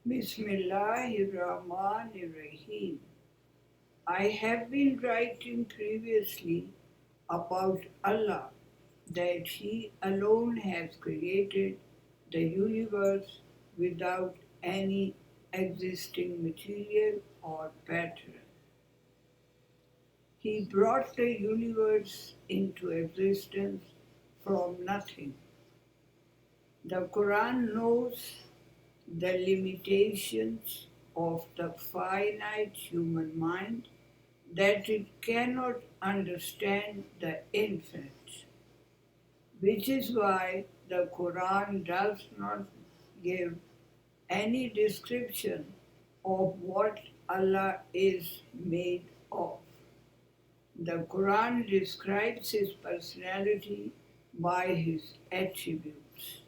Bismillahirrahmanirrahim. I have been writing previously about Allah, that He alone has created the universe without any existing material or pattern. He brought the universe into existence from nothing. The Quran knows the limitations of the finite human mind, that it cannot understand the infinite, which is why the Quran does not give any description of what Allah is made of. The Quran describes His personality by His attributes.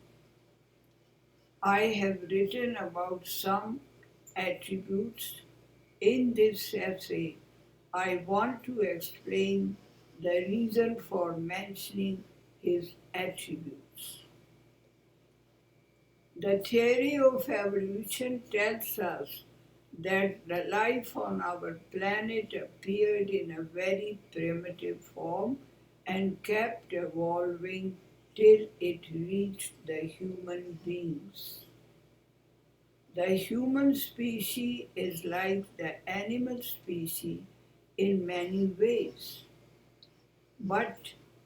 I have written about some attributes in this essay. I want to explain the reason for mentioning his attributes. The theory of evolution tells us that the life on our planet appeared in a very primitive form and kept evolving till it reached the human beings. The human species is like the animal species in many ways, but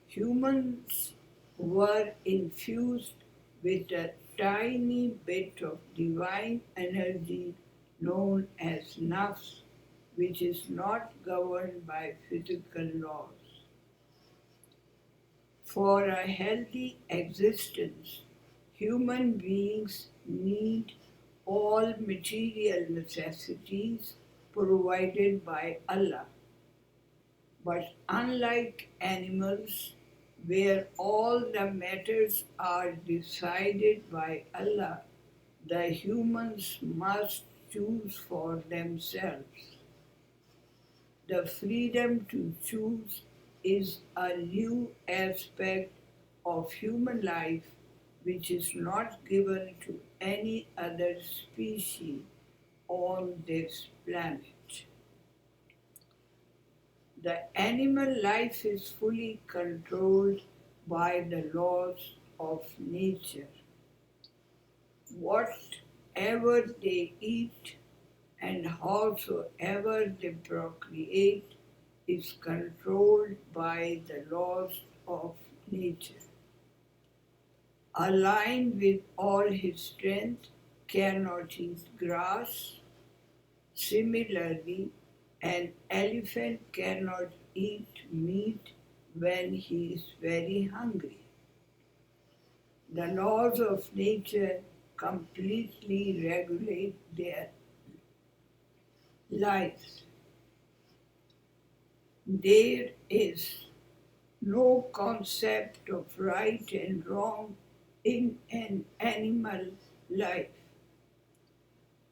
humans were infused with a tiny bit of divine energy known as nafs, which is not governed by physical laws. For a healthy existence, human beings need all material necessities provided by Allah. But unlike animals, where all the matters are decided by Allah, the humans must choose for themselves. The freedom to choose is a new aspect of human life which is not given to any other species on this planet. The animal life is fully controlled by the laws of nature. Whatever they eat and howsoever they procreate is controlled by the laws of nature. A lion with all his strength cannot eat grass. Similarly, an elephant cannot eat meat when he is very hungry. The laws of nature completely regulate their lives. There is no concept of right and wrong in an animal life.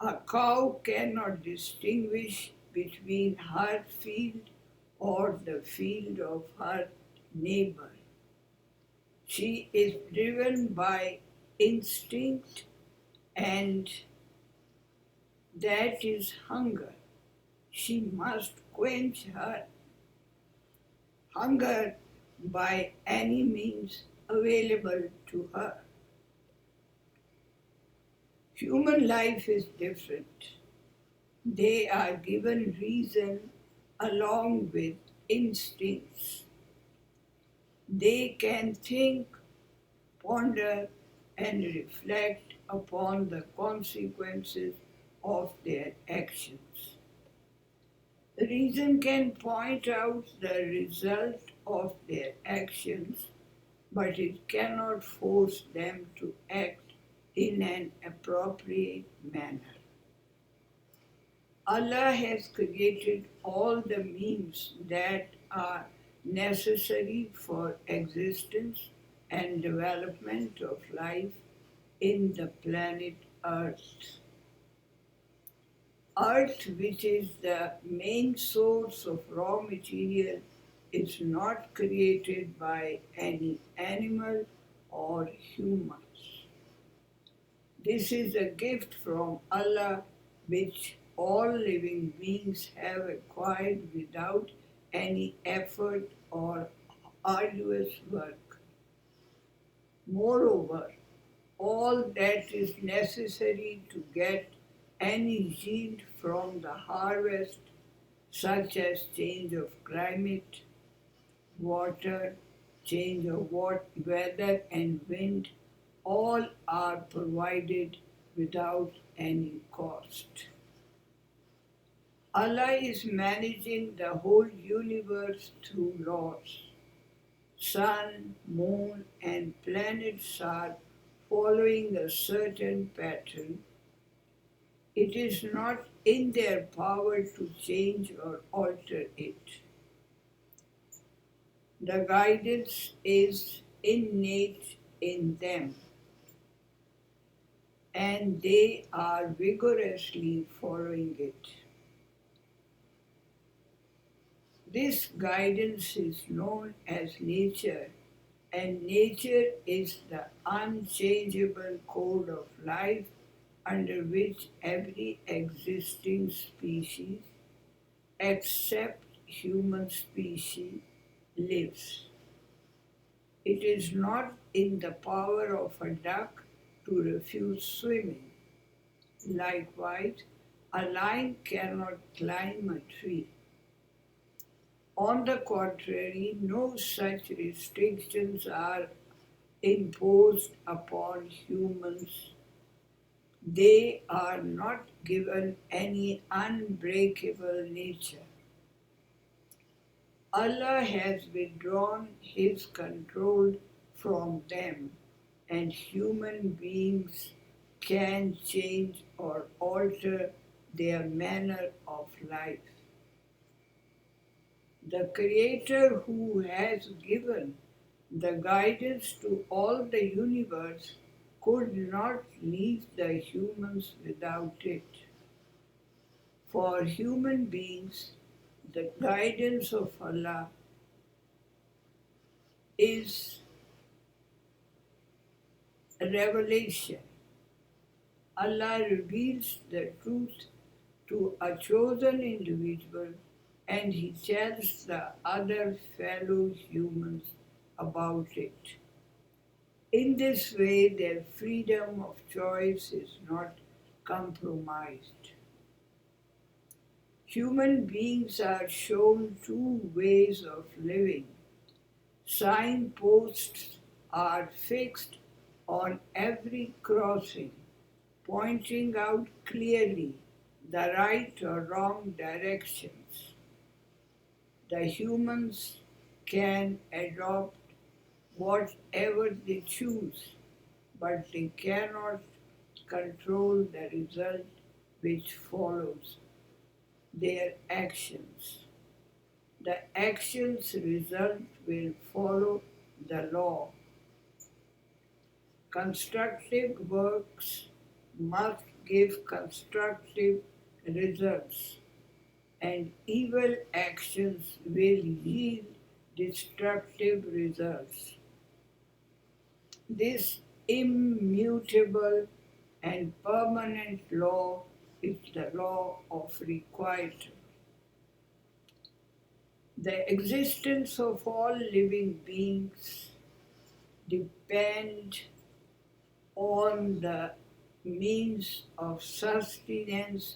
A cow cannot distinguish between her field or the field of her neighbor. She is driven by instinct, and that is hunger. She must quench her hunger by any means available to her. Human life is different. They are given reason along with instincts. They can think, ponder, and reflect upon the consequences of their actions. Reason can point out the result of their actions, but it cannot force them to act in an appropriate manner. Allah has created all the means that are necessary for existence and development of life in the planet Earth. Earth, which is the main source of raw material, is not created by any animal or humans. This is a gift from Allah which all living beings have acquired without any effort or arduous work. Moreover, all that is necessary to get any yield from the harvest, such as change of climate, water, change of weather and wind, all are provided without any cost. Allah is managing the whole universe through laws. Sun, moon, and planets are following a certain pattern. It is not in their power to change or alter it. The guidance is innate in them, and they are vigorously following it. This guidance is known as nature, and nature is the unchangeable code of life under which every existing species, except human species, lives. It is not in the power of a duck to refuse swimming. Likewise, a lion cannot climb a tree. On the contrary, no such restrictions are imposed upon humans. They are not given any unbreakable nature. Allah has withdrawn His control from them, and human beings can change or alter their manner of life. The Creator who has given the guidance to all the universe could not leave the humans without it. For human beings, the guidance of Allah is a revelation. Allah reveals the truth to a chosen individual and He tells the other fellow humans about it. In this way, their freedom of choice is not compromised. Human beings are shown two ways of living. Signposts are fixed on every crossing, pointing out clearly the right or wrong directions. The humans can adopt whatever they choose, but they cannot control the result which follows their actions. The actions result will follow the law. Constructive works must give constructive results, and evil actions will yield destructive results. This immutable and permanent law is the law of requital. The existence of all living beings depend on the means of sustenance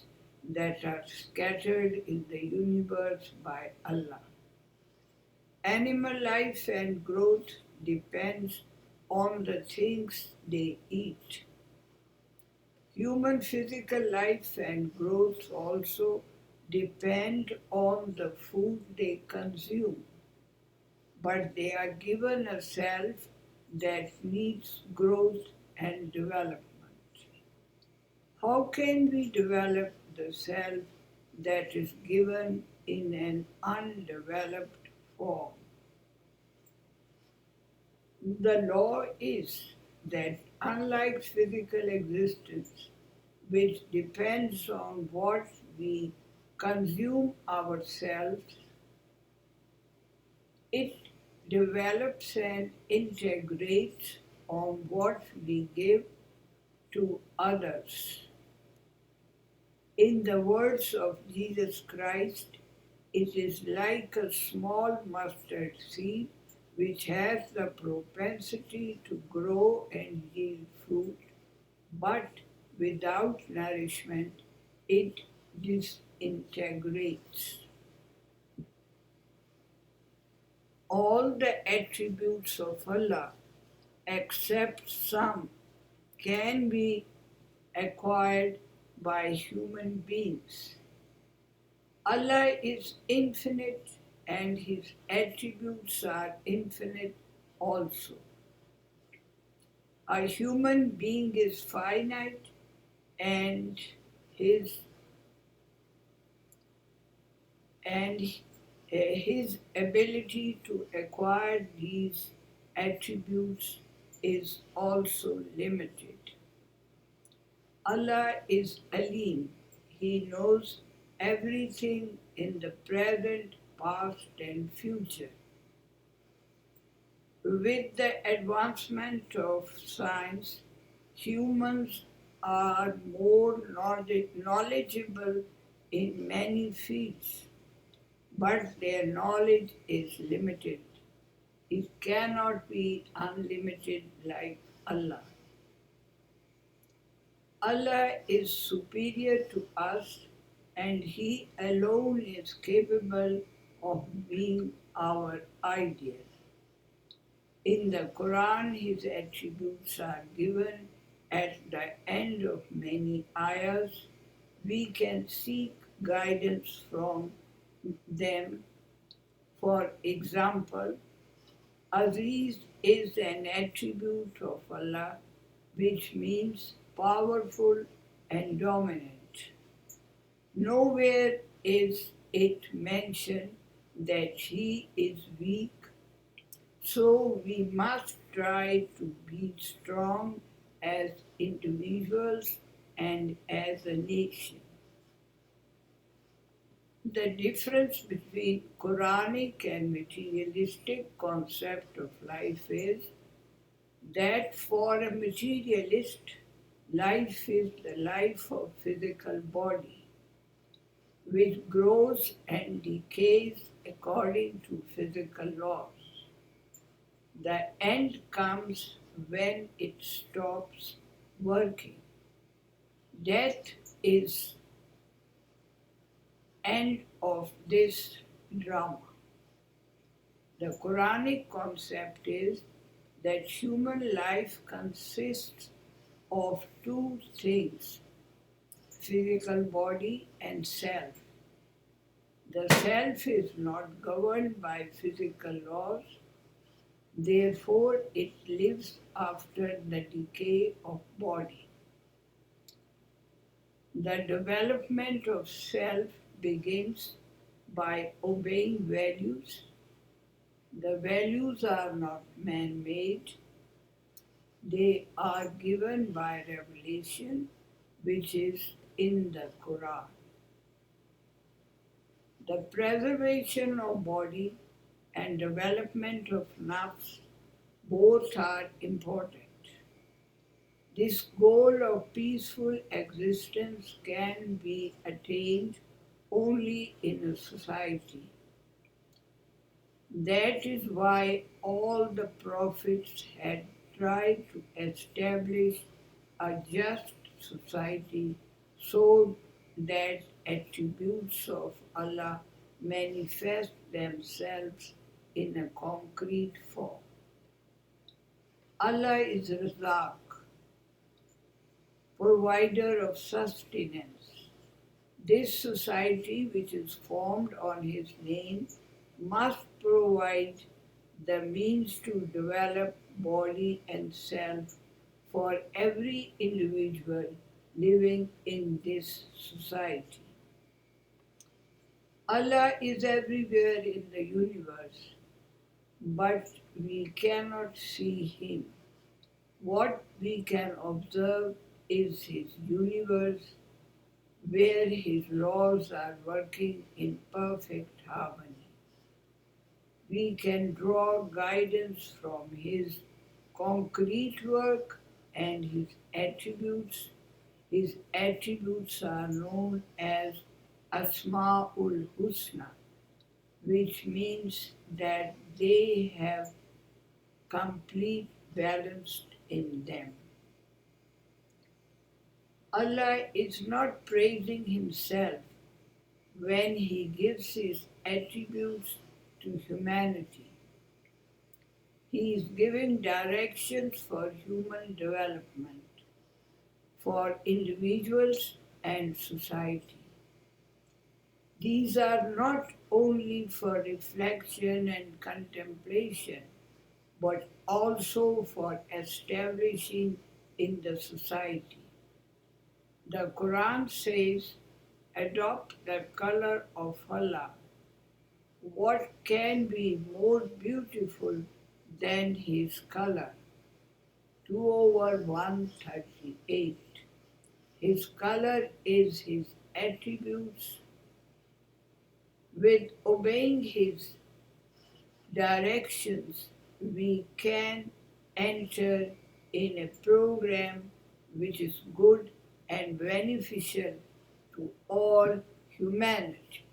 that are scattered in the universe by Allah. Animal life and growth depends on the things they eat. Human physical life and growth also depend on the food they consume, but they are given a self that needs growth and development. How can we develop the self that is given in an undeveloped form? The law is that unlike physical existence, which depends on what we consume ourselves, it develops and integrates on what we give to others. In the words of Jesus Christ, it is like a small mustard seed which has the propensity to grow and yield fruit, but without nourishment it disintegrates. All the attributes of Allah, except some, can be acquired by human beings. Allah is infinite and His attributes are infinite also. A human being is finite and his and his ability to acquire these attributes is also limited. Allah is Alim. He knows everything in the present, past, and future. With the advancement of science, humans are more knowledgeable in many fields, but their knowledge is limited. It cannot be unlimited like Allah. Allah is superior to us and He alone is capable of being our ideal. In the Quran, His attributes are given at the end of many ayahs. We can seek guidance from them. For example, Aziz is an attribute of Allah which means powerful and dominant. Nowhere is it mentioned that He is weak, so we must try to be strong as individuals and as a nation. The difference between Quranic and materialistic concept of life is that for a materialist, life is the life of physical body, which grows and decays according to physical laws. The end comes when it stops working. Death is end of this drama. The Quranic concept is that human life consists of two things, physical body and self. The self is not governed by physical laws, therefore it lives after the decay of body. The development of self begins by obeying values. The values are not man-made. They are given by revelation, which is in the Quran. The preservation of body and development of nafs both are important. This goal of peaceful existence can be attained only in a society. That is why all the prophets had tried to establish a just society so that attributes of Allah manifest themselves in a concrete form. Allah is Razak, provider of sustenance. This society, which is formed on His name, must provide the means to develop body and self for every individual living in this society. Allah is everywhere in the universe, but we cannot see Him. What we can observe is His universe where His laws are working in perfect harmony. We can draw guidance from His concrete work and his attributes are known as Asma'ul Husna, which means that they have complete balance in them. Allah is not praising Himself when He gives His attributes to humanity. He is giving directions for human development, for individuals and society. These are not only for reflection and contemplation, but also for establishing in the society. The Quran says, adopt the color of Allah. What can be more beautiful than His color? 2 over 138. His color is His attributes. With obeying His directions, we can enter in a program which is good and beneficial to all humanity.